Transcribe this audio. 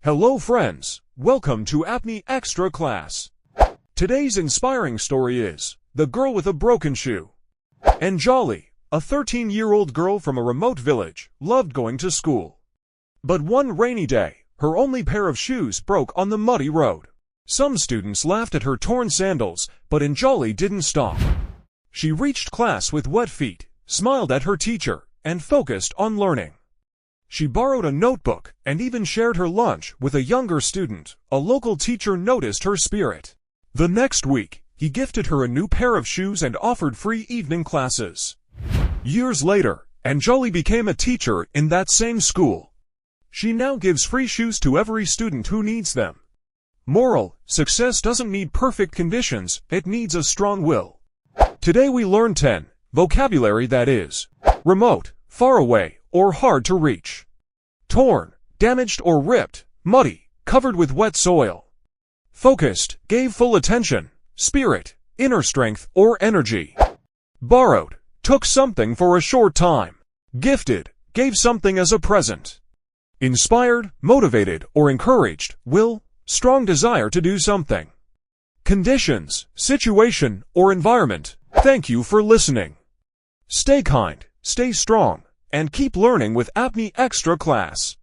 Hello friends, welcome to Apni Extra Class. Today's inspiring story is The Girl with a Broken Shoe. Anjali, a 13-year-old girl from a remote village, loved going to school. But one rainy day, her only pair of shoes broke on the muddy road. Some students laughed at her torn sandals, but Anjali didn't stop. She reached class with wet feet, smiled at her teacher, and focused on learning. She borrowed a notebook and even shared her lunch with a younger student. A local teacher noticed her spirit. The next week, he gifted her a new pair of shoes and offered free evening classes. Years later, Anjali became a teacher in that same school. She now gives free shoes to every student who needs them. Moral: success doesn't need perfect conditions, it needs a strong will. Today we learn 10 vocabulary that is remote, far away, or hard to reach. Torn, damaged or ripped. Muddy, covered with wet soil. Focused, gave full attention. Spirit, inner strength or energy. Borrowed, took something for a short time. Gifted, gave something as a present. Inspired, motivated or encouraged. Will, strong desire to do something. Conditions, situation or environment. Thank you for listening. Stay kind, stay strong, and keep learning with Apni Extra Class.